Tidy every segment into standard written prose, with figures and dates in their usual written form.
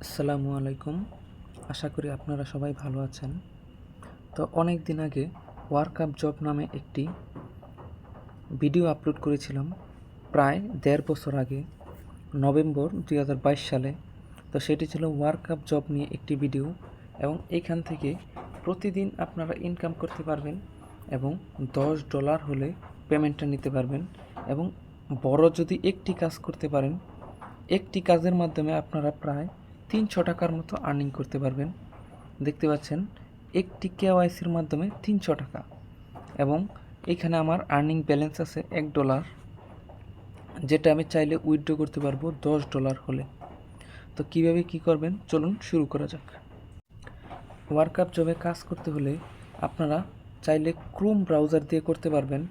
আসসালামু আলাইকুম। আশা করি আপনারা সবাই ভালো আছেন। তো অনেক দিন আগে ওয়ার্ক আপ জব নামে একটি ভিডিও আপলোড করেছিলাম, প্রায় ১.৫ বছর আগে, নভেম্বর ২০২২ সালে। তো সেটি ছিল ওয়ার্ক আপ জব নিয়ে একটি ভিডিও, এবং এইখান থেকে প্রতিদিন আপনারা ইনকাম করতে পারবেন এবং $10 হলে পেমেন্টটা নিতে পারবেন। এবং বড় যদি একটি কাজ করতে পারেন, একটি কাজের মাধ্যমে আপনারা প্রায় ৩০০ টাকার মতো আর্নিং করতে পারবেন। দেখতে পাচ্ছেন, একটি কেওয়াইসির মাধ্যমে ৩০০ টাকা। এবং এখানে আমার আর্নিং ব্যালেন্স আছে $1, যেটা আমি চাইলে উইথড্র করতে পারবো $10 হলে। তো কিভাবে কি করবেন, চলুন শুরু করা যাক। ওয়ার্ক আপ জবে কাজ করতে হলে আপনারা চাইলে ক্রোম ব্রাউজার দিয়ে করতে পারবেন,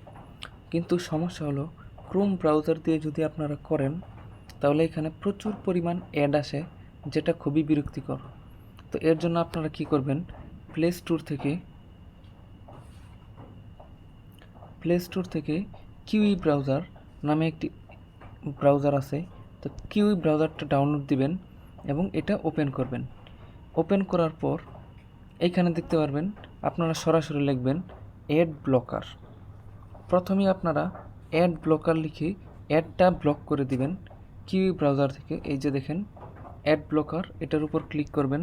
কিন্তু সমস্যা হলো ক্রোম ব্রাউজার দিয়ে যদি আপনারা করেন তাহলে এখানে প্রচুর পরিমাণ অ্যাড আসে, যেটা খুবই বিরক্তিকর। তো এর জন্য আপনারা কি করবেন, প্লে স্টোর থেকে কিউই ব্রাউজার নামে একটি ব্রাউজার আছে। তো কিউই ব্রাউজারটা ডাউনলোড দিবেন এবং এটা ওপেন করবেন। ওপেন করার পর এইখানে দেখতে পারবেন, আপনারা সরাসরি লিখবেন অ্যাড ব্লকার। প্রথমেই আপনারা অ্যাড ব্লকার লিখে অ্যাডটা ব্লক করে দিবেন কিউই ব্রাউজার থেকে। এই যে দেখেন অ্যাড ব্লকার, এটার উপর ক্লিক করবেন।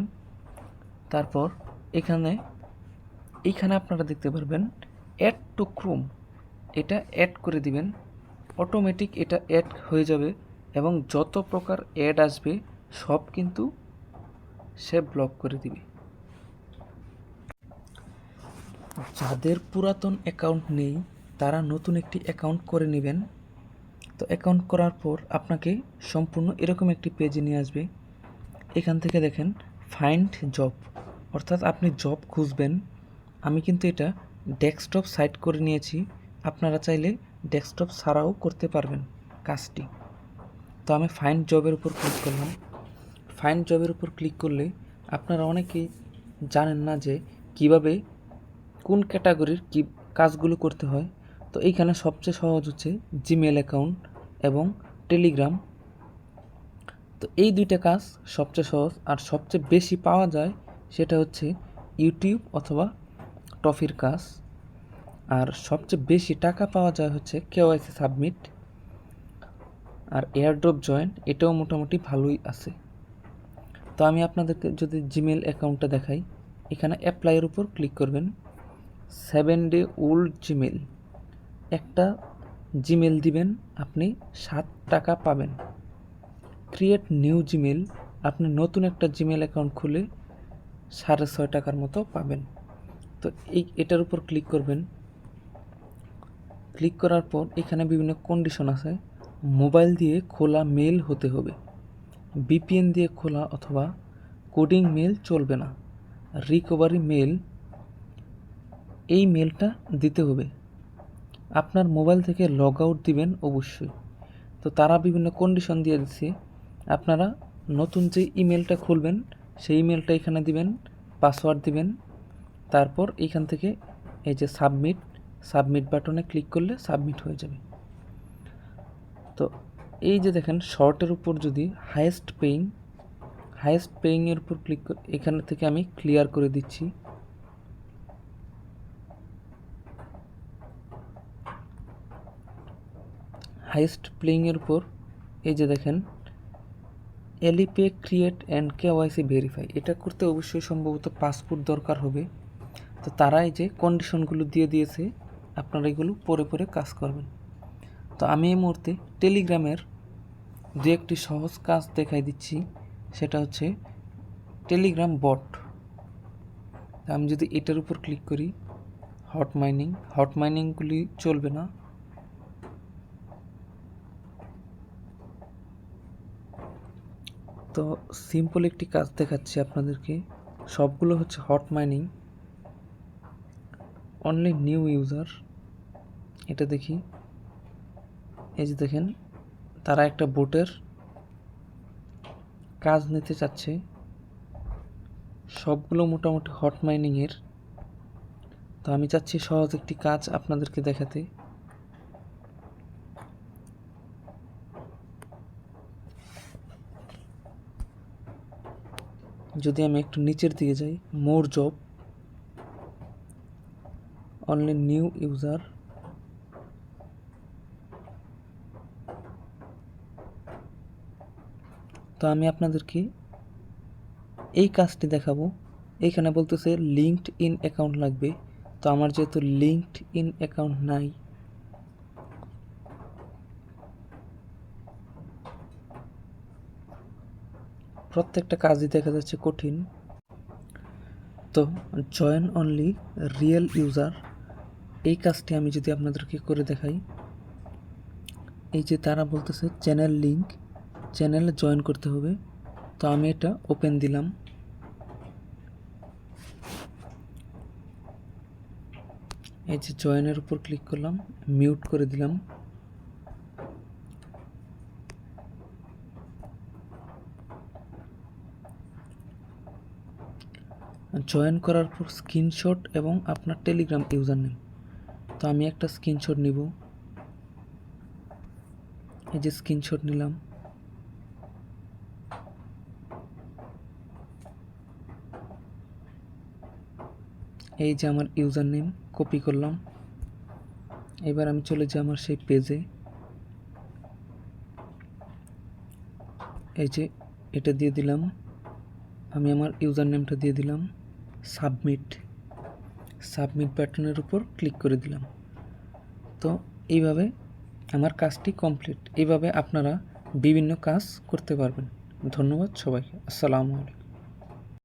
তারপর এইখানে আপনারা দেখতে পারবেন অ্যাড টু ক্রোম, এটা অ্যাড করে দিবেন। অটোমেটিক এটা অ্যাড হয়ে যাবে এবং যত প্রকার অ্যাড আসবে সব কিন্তু সে ব্লক করে দিবে। যাদের পুরাতন অ্যাকাউন্ট নেই তারা নতুন একটি অ্যাকাউন্ট করে নেবেন। তো অ্যাকাউন্ট করার পর আপনাকে সম্পূর্ণ এরকম একটি পেজে নিয়ে আসবে। এখান থেকে দেখেন ফাইন্ড জব, অর্থাৎ আপনি জব খুঁজবেন। আমি কিন্তু এটা ডেস্কটপ সাইট করে নিয়েছি, আপনারা চাইলে ডেস্কটপ ছাড়াও করতে পারবেন কাজটি। তো আমি ফাইন্ড জবের উপর ক্লিক করলাম। ফাইন্ড জবের উপর ক্লিক করলে আপনারা অনেকেই জানেন না যে কিভাবে কোন ক্যাটাগরির কী কাজগুলো করতে হয়। তো এইখানে সবচেয়ে সহজ হচ্ছে জিমেল অ্যাকাউন্ট এবং টেলিগ্রাম। তো এই দুইটা কাজ সবচেয়ে সহজ, আর সবচেয়ে বেশি পাওয়া যায় সেটা হচ্ছে ইউটিউব অথবা টফির কাজ। আর সবচেয়ে বেশি টাকা পাওয়া যায় হচ্ছে কেওয়াইসি সাবমিট আর এয়ারড্রপ জয়েন, এটাও মোটামুটি ভালোই আছে। তো আমি আপনাদেরকে যদি জিমেল অ্যাকাউন্টটা দেখাই, এখানে অ্যাপ্লাইয়ের উপর ক্লিক করবেন। 7 ডে ওল্ড জিমেল, একটা জিমেল দিবেন, আপনি 7 টাকা পাবেন। ক্রিয়েট নিউ জিমেল, আপনি নতুন একটা জিমেল অ্যাকাউন্ট খুলে 6.5 টাকার মতো পাবেন। তো এটার উপর ক্লিক করবেন। ক্লিক করার পর এখানে বিভিন্ন কন্ডিশন আছে। মোবাইল দিয়ে খোলা মেল হতে হবে, ভিপিএন দিয়ে খোলা অথবা কোডিং মেল চলবে না। রিকভারি মেল, এই মেলটা দিতে হবে। আপনার মোবাইল থেকে লগ আউট দিবেন অবশ্যই। তো তারা বিভিন্ন কন্ডিশন দিয়ে দিচ্ছে, আপনারা নতুন যে ইমেলটা খুলবেন সেই ইমেলটা এখানে দিবেন, পাসওয়ার্ড দিবেন। তারপর এইখান থেকে এই যে সাবমিট বাটনে ক্লিক করলে সাবমিট হয়ে যাবে। তো এই যে দেখেন শর্টের উপর যদি হাইয়েস্ট পেইংয়ের উপর ক্লিক করে এখান থেকে আমি ক্লিয়ার করে দিচ্ছি। হাইয়েস্ট পেইংয়ের উপর এই যে দেখেন এলিপে ক্রিয়েট অ্যান্ড কেওয়াইসি ভেরিফাই, এটা করতে অবশ্যই সম্ভবত পাসপোর্ট দরকার হবে। তো তারা এই যে কন্ডিশনগুলো দিয়ে দিয়েছে, আপনারা এগুলো পরে পরে কাজ করবেন। তো আমি এই মুহূর্তে টেলিগ্রামের দু একটি সহজ কাজ দেখাই দিচ্ছি, সেটা হচ্ছে টেলিগ্রাম বট। আমি যদি এটার উপর ক্লিক করি, হট মাইনিংগুলি চলবে না। তো সিম্পল একটি কাজ দেখাচ্ছি আপনাদেরকে, সবগুলো হচ্ছে hot mining, only new user. এটা দেখি, এই যে দেখেন তারা একটা বোটের কাজ নিতে চাচ্ছে, সবগুলো মোটামুটি হট মাইনিংয়ের। তো আমি চাচ্ছি সহজ একটি কাজ আপনাদেরকে দেখাতে। যদি আমি একটু নিচের দিকে যাই, মোর জব, অনলি নিউ ইউজার, তো আমি আপনাদেরকে এই কাজটি দেখাবো। এইখানে বলতেছে লিঙ্কড ইন অ্যাকাউন্ট লাগবে, তো আমার যেহেতু লিঙ্কড ইন অ্যাকাউন্ট নাই, প্রত্যেকটা কাজই দেখা যাচ্ছে কঠিন। তো জয়েন অনলি রিয়েল ইউজার, এই কাজটি আমি যদি আপনাদেরকে করে দেখাই, এই যে তারা বলতেছে চ্যানেল লিঙ্ক, চ্যানেলে জয়েন করতে হবে, তো আমি এটা ওপেন দিলাম। এই যে জয়েনের উপর ক্লিক করলাম, মিউট করে দিলাম। জয়েন করার পর স্ক্রিনশট এবং আপনার টেলিগ্রাম ইউজার নেম, তো আমি একটা স্ক্রিনশট নিব। এই যে স্ক্রিনশট নিলাম। এই যে আমার ইউজার নেম কপি করলাম। এবার আমি চলে যাই আমার সেই পেজে। এই যে এটা দিয়ে দিলাম, আমি আমার ইউজার নেমটা দিয়ে দিলাম, সাবমিট বাটনের উপর ক্লিক করে দিলাম। তো এইভাবে আমার কাজটি কমপ্লিট। এইভাবে আপনারা বিভিন্ন কাজ করতে পারবেন। ধন্যবাদ সবাইকে। আসসালামু আলাইকুম।